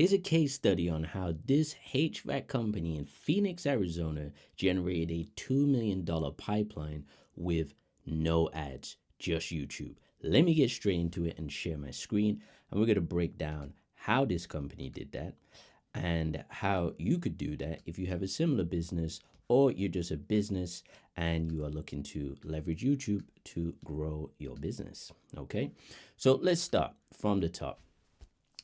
is a case study on how this HVAC company in Phoenix, Arizona generated a $2 million pipeline with no ads, just YouTube. Let me get straight into it and share my screen, and we're going to break down how this company did that and how you could do that if you have a similar business or you're just a business and you are looking to leverage YouTube to grow your business. Okay, so let's start from the top.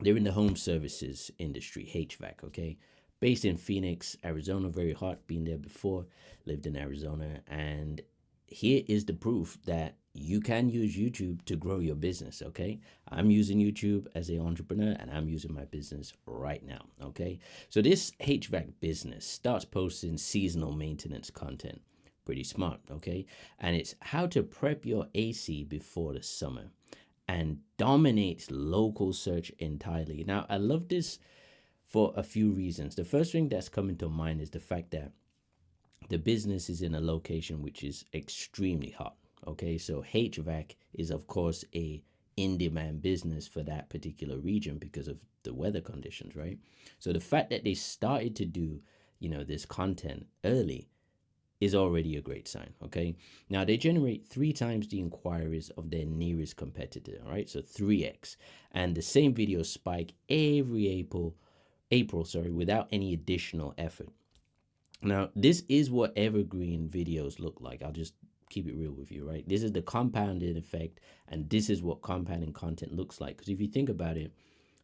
They're in the home services industry, HVAC, okay? Based in Phoenix, Arizona, very hot, been there before, lived in Arizona. And here is the proof that you can use YouTube to grow your business, okay? I'm using YouTube as an entrepreneur and I'm using my business right now, okay? So this HVAC business starts posting seasonal maintenance content. Pretty smart, okay? And it's how to prep your AC before the summer and dominates local search entirely. Now, I love this for a few reasons. The first thing that's coming to mind is the fact that the business is in a location which is extremely hot. Okay, so HVAC is of course a in-demand business for that particular region because of the weather conditions, right? So the fact that they started to do, this content early is already a great sign, okay? Now, they generate 3 times the inquiries of their nearest competitor, all right? So 3x. And the same videos spike every April, without any additional effort. Now, this is what evergreen videos look like. I'll just keep it real with you, right? This is the compounded effect, and this is what compounding content looks like. Because if you think about it,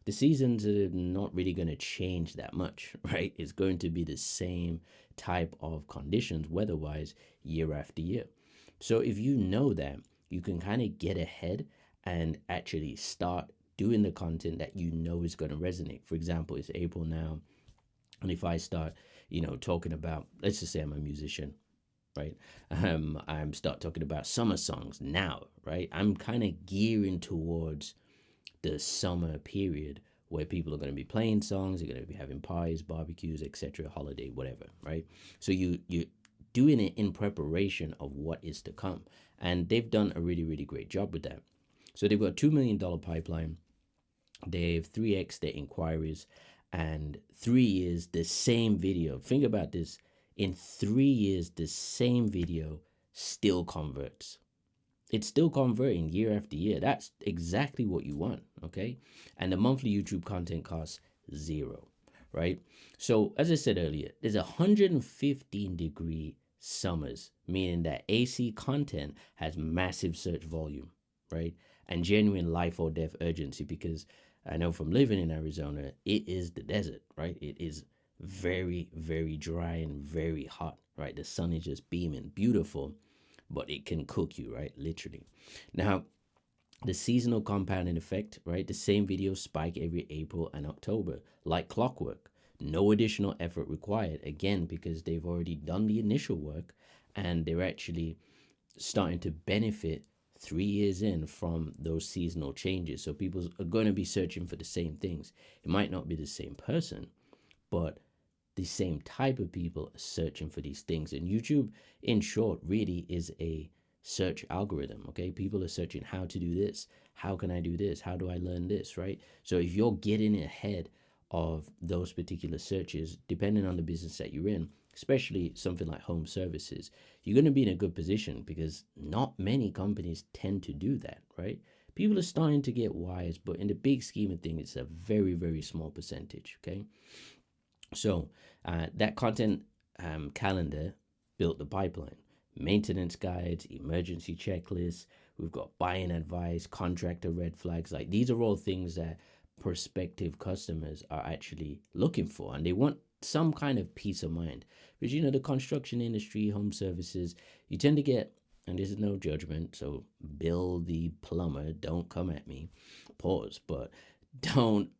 the seasons are not really going to change that much, right? It's going to be the same type of conditions weather-wise year after year. So if you know that, you can kind of get ahead and actually start doing the content that you know is going to resonate. For example, it's April now, and if I start, talking about, let's just say I'm a musician, right? I'm start talking about summer songs now, right? I'm kind of gearing towards the summer period where people are going to be playing songs, they're going to be having pies, barbecues, etc., holiday, whatever, right? So you're doing it in preparation of what is to come, and they've done a really, really great job with that. So they've got $2 million pipeline. They've 3x their inquiries, and 3 years the same video. Think about this: in 3 years, the same video still converts. It's still converting year after year. That's exactly what you want, okay? And the monthly YouTube content costs 0, right? So as I said earlier, there's 115-degree summers, meaning that AC content has massive search volume, right? And genuine life or death urgency, because I know from living in Arizona, it is the desert, right? It is very, very dry and very hot, right? The sun is just beaming, beautiful, but it can cook you, right? Literally. Now, the seasonal compounding effect, right? The same videos spike every April and October, like clockwork. No additional effort required, again, because they've already done the initial work and they're actually starting to benefit 3 years in from those seasonal changes. So people are going to be searching for the same things. It might not be the same person, but the same type of people are searching for these things. And YouTube, in short, really is a search algorithm, okay? People are searching how to do this. How can I do this? How do I learn this, right? So if you're getting ahead of those particular searches, depending on the business that you're in, especially something like home services, you're going to be in a good position because not many companies tend to do that, right? People are starting to get wise, but in the big scheme of things, it's a very, very small percentage, okay? So that content calendar built the pipeline. Maintenance guides, emergency checklists, we've got buying advice, contractor red flags. Like, these are all things that prospective customers are actually looking for, and they want some kind of peace of mind. Because, the construction industry, home services, you tend to get, and this is no judgment, so Bill the plumber, don't come at me, pause, but don't,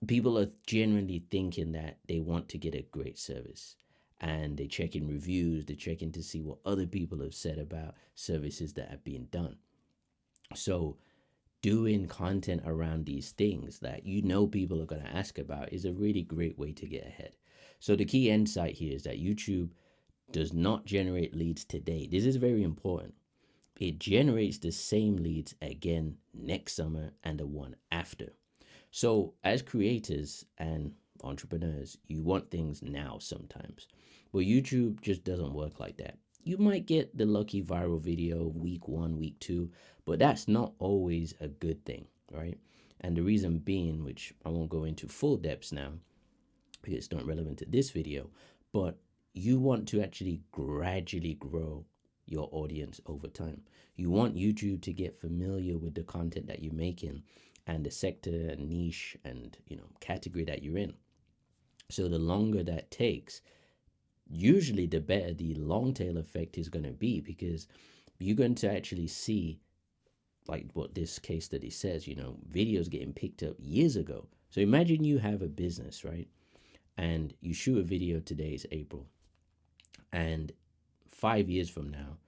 people are generally thinking that they want to get a great service, and they check in reviews, they check in to see what other people have said about services that have been done. So doing content around these things that people are going to ask about is a really great way to get ahead. So the key insight here is that YouTube does not generate leads today. This is very important. It generates the same leads again next summer and the one after. So, as creators and entrepreneurs, you want things now sometimes. But YouTube just doesn't work like that. You might get the lucky viral video week one, week two, but that's not always a good thing, right? And the reason being, which I won't go into full depths now because it's not relevant to this video, but you want to actually gradually grow your audience over time. You want YouTube to get familiar with the content that you're making and the sector and niche and category that you're in. So the longer that takes, usually the better the long tail effect is going to be, because you're going to actually see, like what this case study says, videos getting picked up years ago. So imagine you have a business, right? And you shoot a video, today is April, and 5 years from now,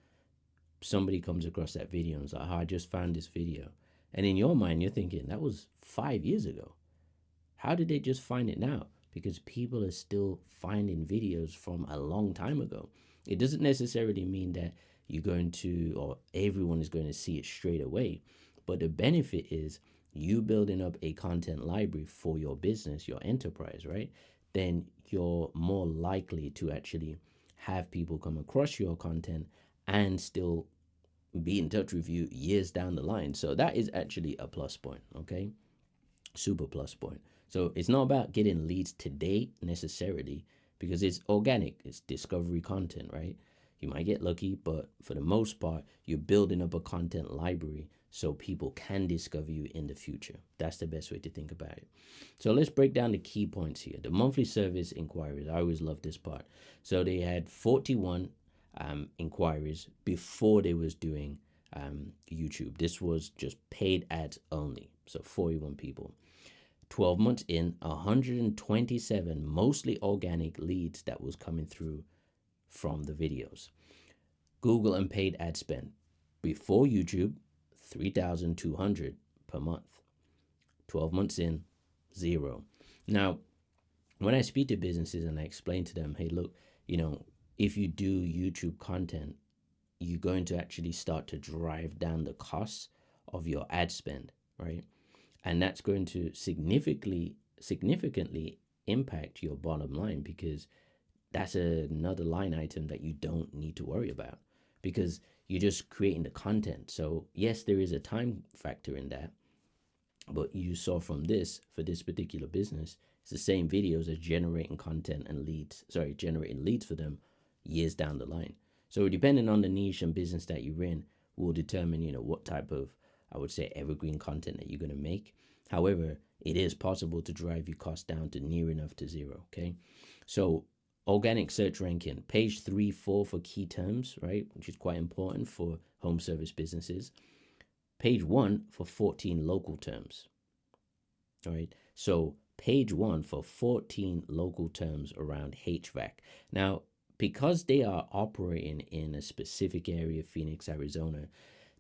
somebody comes across that video and is like, oh, I just found this video. And in your mind, you're thinking, that was 5 years ago. How did they just find it now? Because people are still finding videos from a long time ago. It doesn't necessarily mean that you're going to, or everyone is going to see it straight away. But the benefit is you building up a content library for your business, your enterprise, right? Then you're more likely to actually have people come across your content and still be in touch with you years down the line. So that is actually a plus point, okay? Super plus point. So it's not about getting leads today necessarily, because it's organic, it's discovery content, right? You might get lucky, but for the most part, you're building up a content library so people can discover you in the future. That's the best way to think about it. So let's break down the key points here. The monthly service inquiries, I always love this part. So they had 41 inquiries before they was doing YouTube. This was just paid ads only. So 41 people. 12 months in, 127 mostly organic leads that was coming through from the videos. Google and paid ad spend before YouTube, 3,200 per month. 12 months in, 0. Now, when I speak to businesses and I explain to them, hey, look, if you do YouTube content, you're going to actually start to drive down the costs of your ad spend, right? And that's going to significantly impact your bottom line, because that's another line item that you don't need to worry about, because you're just creating the content. So yes, there is a time factor in that, but you saw from this, for this particular business, it's the same videos as generating content and generating leads for them years down the line. So depending on the niche and business that you're in will determine, what type of, I would say, evergreen content that you're going to make. However, it is possible to drive your cost down to near enough to 0, okay? So organic search ranking, page 3, 4 for key terms, right? Which is quite important for home service businesses. Page 1 for 14 local terms, all right? So page 1 for 14 local terms around HVAC. Now, because they are operating in a specific area, Phoenix, Arizona,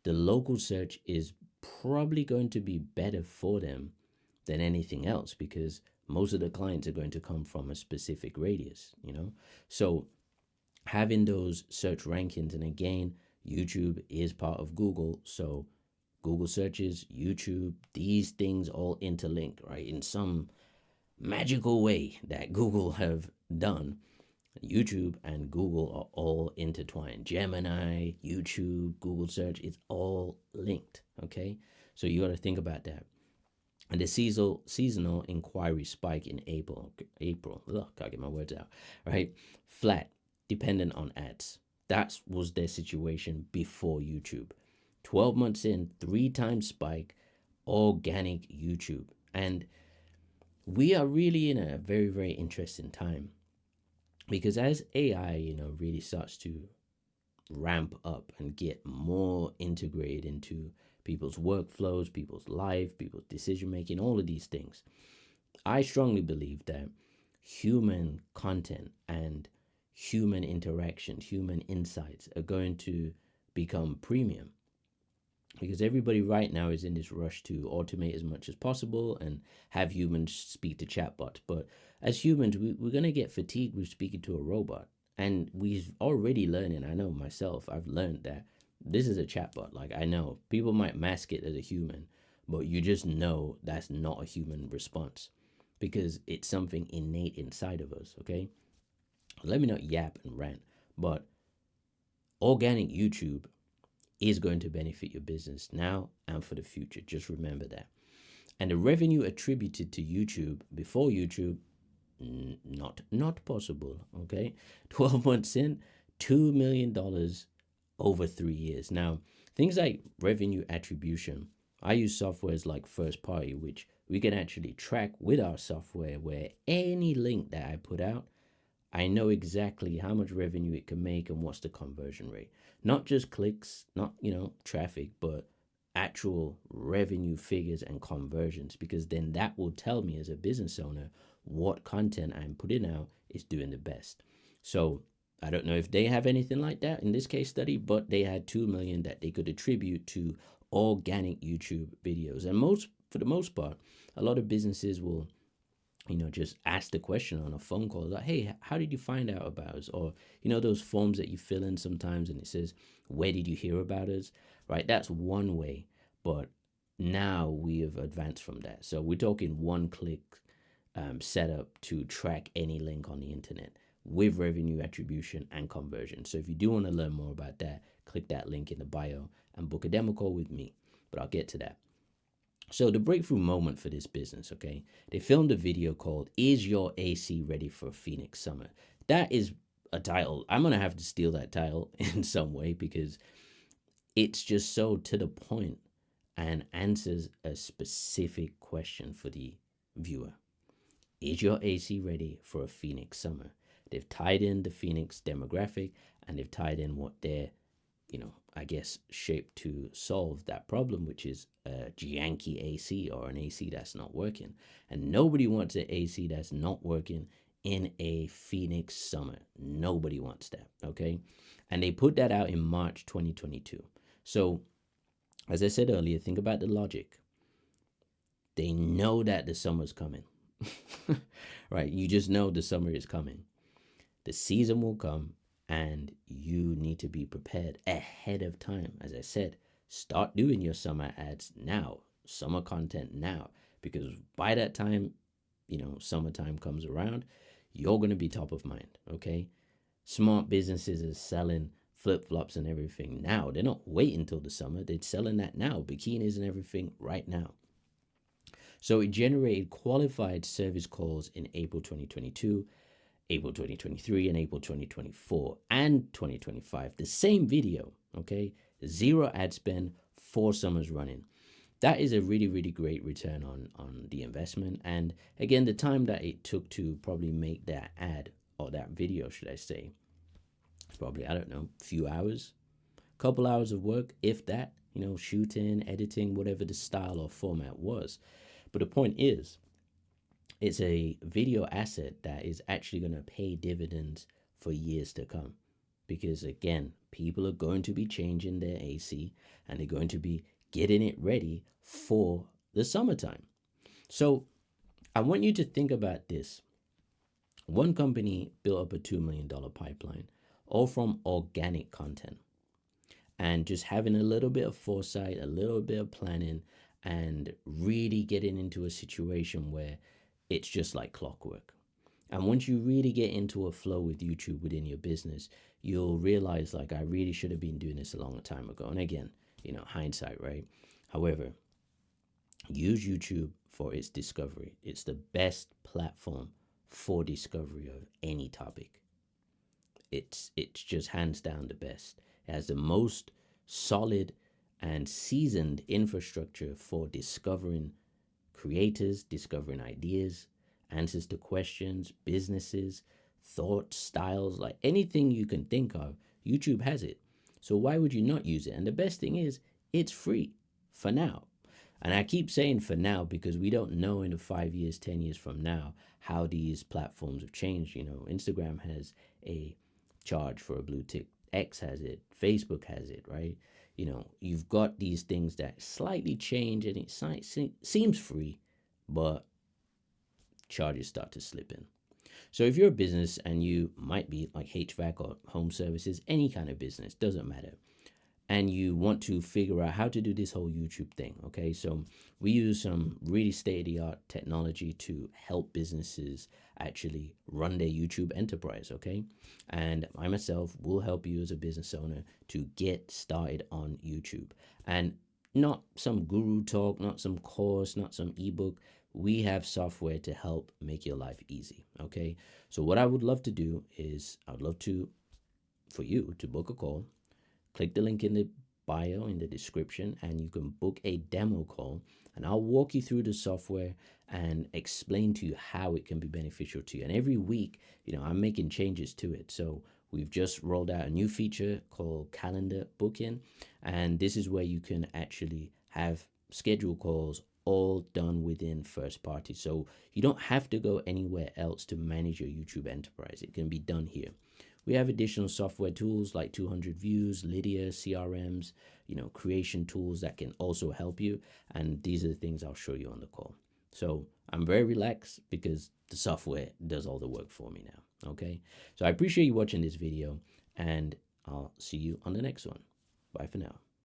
the local search is probably going to be better for them than anything else, because most of the clients are going to come from a specific radius, So having those search rankings, and again, YouTube is part of Google, so Google searches, YouTube, these things all interlink, right? In some magical way that Google have done, YouTube and Google are all intertwined. Gemini, YouTube, Google search, it's all linked, okay? So you got to think about that. And the seasonal inquiry spike in April, can't get my words out, right? Flat, dependent on ads. That was their situation before YouTube. 12 months in, 3 times spike, organic YouTube. And we are really in a very, very interesting time, because as AI, really starts to ramp up and get more integrated into people's workflows, people's life, people's decision making, all of these things, I strongly believe that human content and human interaction, human insights are going to become premium, because everybody right now is in this rush to automate as much as possible and have humans speak to chatbots. But as humans, we're going to get fatigued with speaking to a robot. And we've already learned, and I know myself, I've learned that this is a chatbot. Like, I know people might mask it as a human, but you just know that's not a human response because it's something innate inside of us, okay? Let me not yap and rant, but organic YouTube is going to benefit your business now and for the future. Just remember that. And the revenue attributed to YouTube before YouTube, not possible. Okay, 12 months in, $2 million over 3 years. Now, things like revenue attribution, I use softwares like FirstParty, which we can actually track with our software, where any link that I put out, I know exactly how much revenue it can make and what's the conversion rate. Not just clicks, not, traffic, but actual revenue figures and conversions, because then that will tell me as a business owner what content I'm putting out is doing the best. So I don't know if they have anything like that in this case study, but they had 2 million that they could attribute to organic YouTube videos. And for the most part, a lot of businesses will just ask the question on a phone call, like, hey, how did you find out about us? Or, those forms that you fill in sometimes and it says, where did you hear about us? Right? That's one way. But now we have advanced from that. So we're talking one click setup to track any link on the internet with revenue attribution and conversion. So if you do want to learn more about that, click that link in the bio and book a demo call with me. But I'll get to that. So the breakthrough moment for this business, okay? They filmed a video called "Is Your AC Ready for Phoenix Summer?" That is a title. I'm gonna have to steal that title in some way because it's just so to the point and answers a specific question for the viewer. Is your AC ready for a Phoenix summer? They've tied in the Phoenix demographic and they've tied in what they're I guess, shaped to solve that problem, which is a janky AC or an AC that's not working. And nobody wants an AC that's not working in a Phoenix summer. Nobody wants that, okay? And they put that out in March 2022. So, as I said earlier, think about the logic. They know that the summer's coming, right? You just know the summer is coming. The season will come and you need to be prepared ahead of time. As I said, start doing your summer ads now, summer content now, because by that time, summertime comes around, you're going to be top of mind, okay? Smart businesses are selling flip-flops and everything now. They're not waiting until the summer. They're selling that now, bikinis and everything right now. So it generated qualified service calls in April 2022, April 2023, and April 2024 and 2025. The same video, okay? 0 ad spend, 4 summers running. That is a really, really great return on the investment. And again, the time that it took to probably make that ad or that video, should I say, it's probably, I don't know, a few hours, couple hours of work, if that, shooting, editing, whatever the style or format was. But the point is, it's a video asset that is actually going to pay dividends for years to come. Because again, people are going to be changing their AC and they're going to be getting it ready for the summertime. So I want you to think about this. One company built up a $2 million pipeline, all from organic content. And just having a little bit of foresight, a little bit of planning, and really getting into a situation where it's just like clockwork. And once you really get into a flow with YouTube within your business, you'll realize, like, I really should have been doing this a long time ago. And again, hindsight, right? However, use YouTube for its discovery. It's the best platform for discovery of any topic. It's just hands down the best. It has the most solid and seasoned infrastructure for discovering creators, discovering ideas, answers to questions, businesses, thoughts, styles, like anything you can think of, YouTube has it. So why would you not use it? And the best thing is, it's free for now. And I keep saying for now because we don't know in the 5 years, 10 years from now how these platforms have changed. Instagram has a charge for a blue tick. X has it. Facebook has it, right? You've got these things that slightly change and it seems free, but charges start to slip in. So if you're a business and you might be like HVAC or home services, any kind of business, doesn't matter. and you want to figure out how to do this whole YouTube thing, okay? So we use some really state-of-the-art technology to help businesses actually run their YouTube enterprise, okay? And I myself will help you as a business owner to get started on YouTube. And not some guru talk, not some course, not some ebook. We have software to help make your life easy, okay? So what I would love to do is I would love to for you to book a call. Click the link in the bio in the description and you can book a demo call, and I'll walk you through the software and explain to you how it can be beneficial to you. And every week, I'm making changes to it. So we've just rolled out a new feature called calendar booking, and this is where you can actually have schedule calls all done within FirstParty. So you don't have to go anywhere else to manage your YouTube enterprise. It can be done here. We have additional software tools like 200 Views, Lydia, CRMs, creation tools that can also help you. And these are the things I'll show you on the call. So I'm very relaxed because the software does all the work for me now. Okay. So I appreciate you watching this video, and I'll see you on the next one. Bye for now.